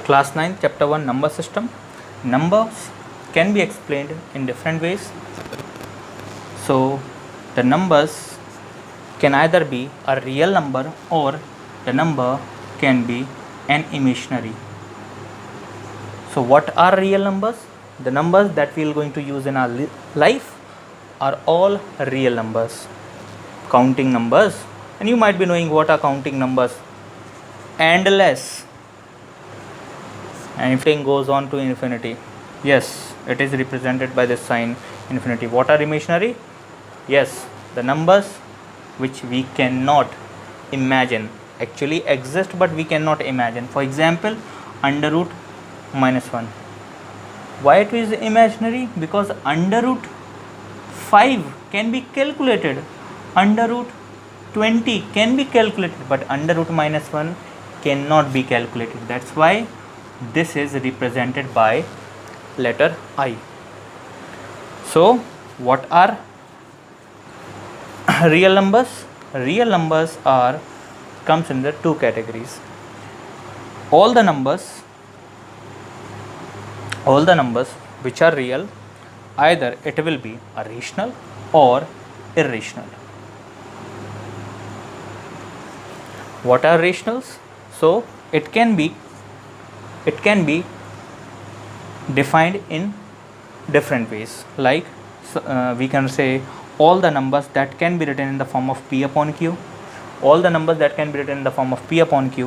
Class 9, Chapter 1, Number System. Numbers can be explained in different ways. So the numbers can either be a real number or the number can be an imaginary. So what are real numbers? The numbers that we are going to use in our life are all real numbers, counting numbers. And you might be knowing what are counting numbers. Endless. And everything goes on to infinity. Yes, it is represented by this sign infinity. What are imaginary? Yes, the numbers which we cannot imagine actually exist, but we cannot imagine. For example, under root -1. Why it is imaginary? Because under root 5 can be calculated, under root 20 can be calculated, but under root -1 cannot be calculated. That's why this is represented by letter I. So what are real numbers? Real numbers are comes in the two categories. All the numbers which are real, either it will be a rational or irrational. What are rationals? So it can be defined in different ways. Like we can say all the numbers that can be written in the form of P upon Q. All the numbers that can be written in the form of P upon Q,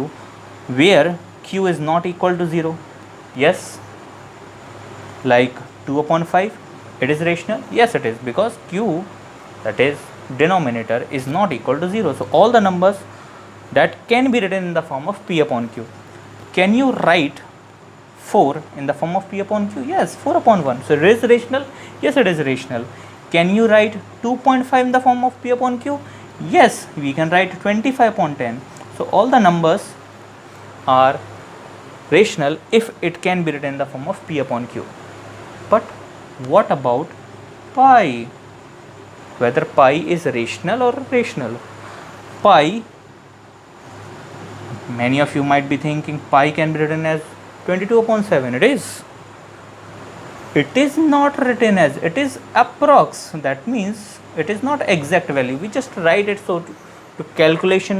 where Q is not equal to 0. Yes. Like 2 upon 5, it is rational. Yes, it is, because Q, that is denominator, is not equal to 0. So all the numbers that can be written in the form of P upon Q. Can you write 4 in the form of P upon Q? Yes, 4 upon 1. So it is rational. Yes, it is rational. Can you write 2.5 in the form of P upon Q? Yes, we can write 25 upon 10. So all the numbers are rational if it can be written in the form of P upon Q. But what about pi? Whether pi is rational or irrational? Pi, many of you might be thinking pi can be written as 22 upon 7. It is. It is not written as, it is approx. That means it is not exact value. We just write it so to calculation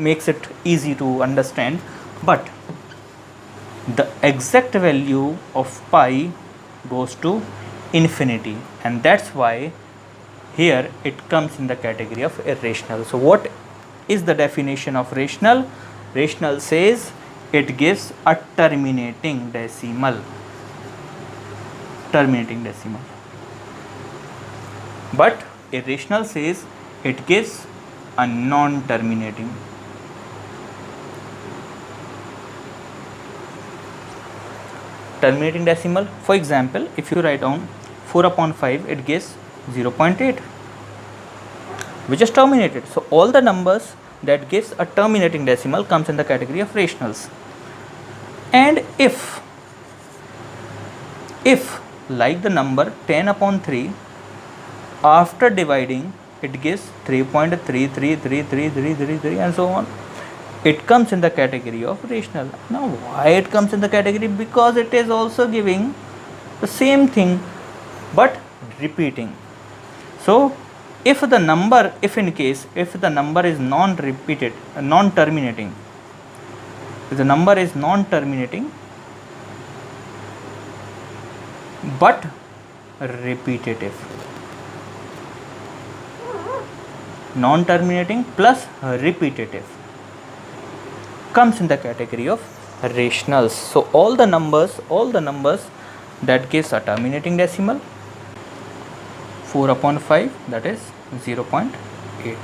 makes it easy to understand. But the exact value of pi goes to infinity, and that's why here it comes in the category of irrational. So what is the definition of rational? Rational says it gives a terminating decimal. But irrational says it gives a non-terminating. Terminating decimal. For example, if you write down 4 upon 5, it gives 0.8, which is terminated. So all the numbers that gives a terminating decimal comes in the category of rationals. And if like the number 10 upon 3, after dividing it gives 3.3333333 and so on, it comes in the category of rational. Now why it comes in the category? Because it is also giving the same thing but repeating. So if the number is non-terminating, but repetitive, non-terminating plus repetitive, comes in the category of rationals. So all the numbers that gives a terminating decimal, 4 upon 5, that is 0.8,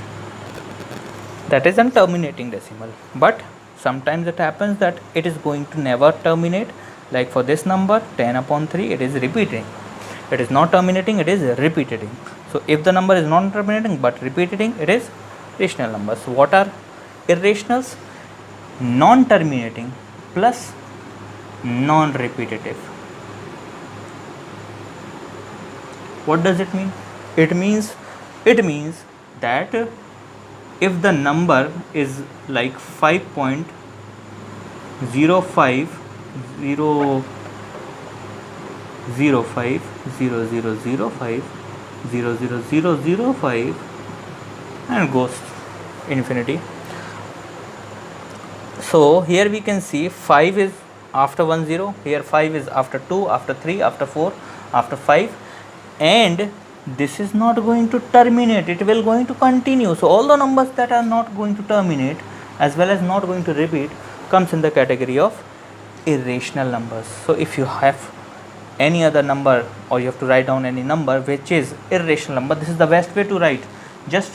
that is a terminating decimal. But sometimes it happens that it is going to never terminate. Like for this number 10 upon 3, it is repeating. It is not terminating, it is repeating. So if the number is non-terminating but repeating, it is rational number. So what are irrationals? Non-terminating plus non-repetitive. What does it mean? It means that if the number is like 5.05 0 0 5 0 0 0 5 0 0 0 0 5 and goes infinity. So here we can see 5 is after 1 0, here 5 is after 2, after 3, after 4, after 5, and this is not going to terminate, it will going to continue. So all the numbers that are not going to terminate as well as not going to repeat comes in the category of irrational numbers. So if you have any other number, or you have to write down any number which is irrational number, this is the best way to write. Just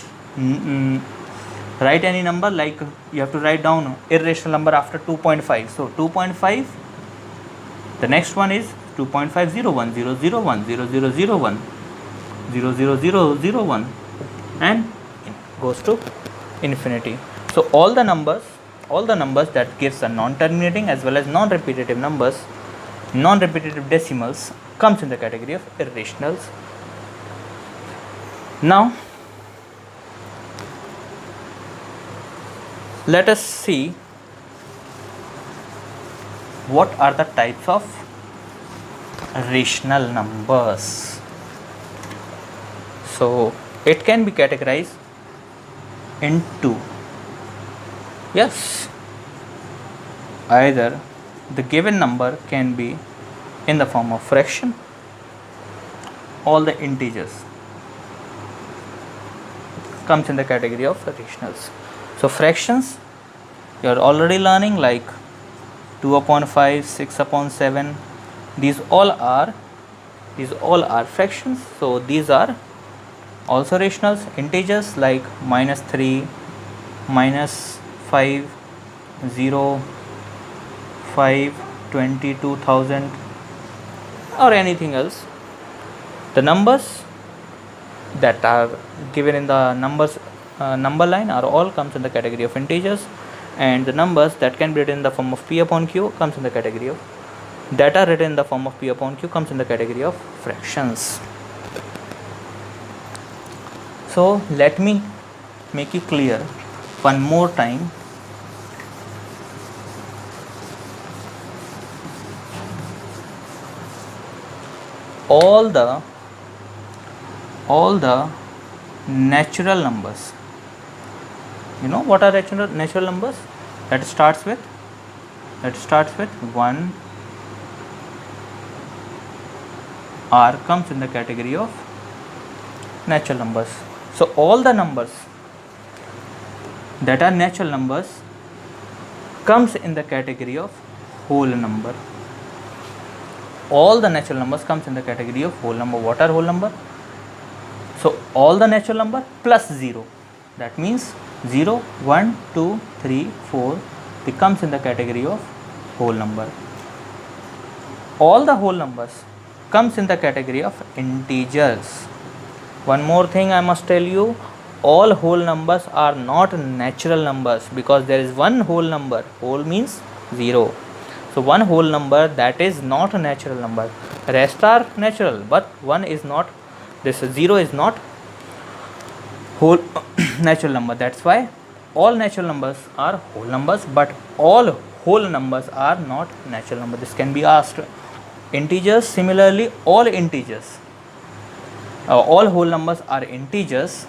write any number, like you have to write down irrational number after 2.5. So 2.5, the next one is 2.5 0 1 0 0 1 0 0 0 1 0 0 0 0 1 and goes to infinity. So all the numbers that gives a non-terminating as well as non-repetitive numbers, non-repetitive decimals, comes in the category of irrationals. Now let us see what are the types of rational numbers. So it can be categorized into, yes, either the given number can be in the form of fraction, all the integers comes in the category of rationals. So fractions you are already learning, like 2 upon 5, 6 upon 7, these all are fractions. So these are also rationals. Integers like -3, -5, 0, 5, 20,000 or anything else. The numbers that are given in the number line are all comes in the category of integers, and the numbers that can be written in the form of p upon q comes in the category of, that are written in the form of p upon q comes in the category of fractions. So let me make it clear one more time. All the natural numbers, you know what are natural numbers? That starts with 1 r comes in the category of natural numbers. So all the numbers that are natural numbers comes in the category of whole number. All the natural numbers comes in the category of whole number. What are whole number? So all the natural number plus 0, that means 0, 1, 2, 3, 4 becomes in the category of whole number. All the whole numbers comes in the category of integers. One more thing I must tell you, all whole numbers are not natural numbers, because there is one whole number, whole means 0. So one whole number that is not a natural number, rest are natural, but one is not, this 0 is not whole natural number. That's why all natural numbers are whole numbers, but all whole numbers are not natural number. This can be asked. Integers, similarly, all integers, all whole numbers are integers,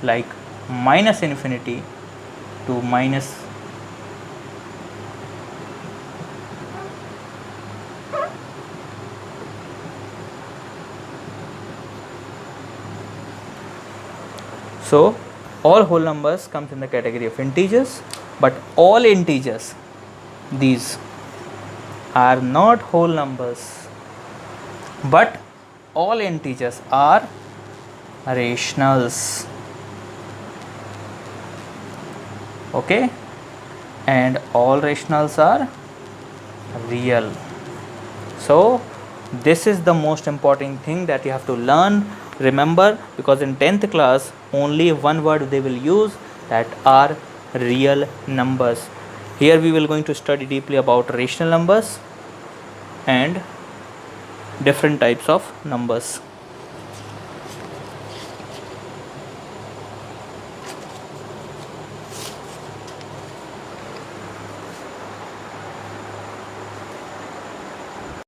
like minus infinity to minus so all whole numbers comes in the category of integers, but all integers, these are not whole numbers, but all integers are rationals. Okay, and all rationals are real. So this is the most important thing that you have to learn. Remember, because in 10th class only one word they will use, that are real numbers. Here we will going to study deeply about rational numbers and different types of numbers.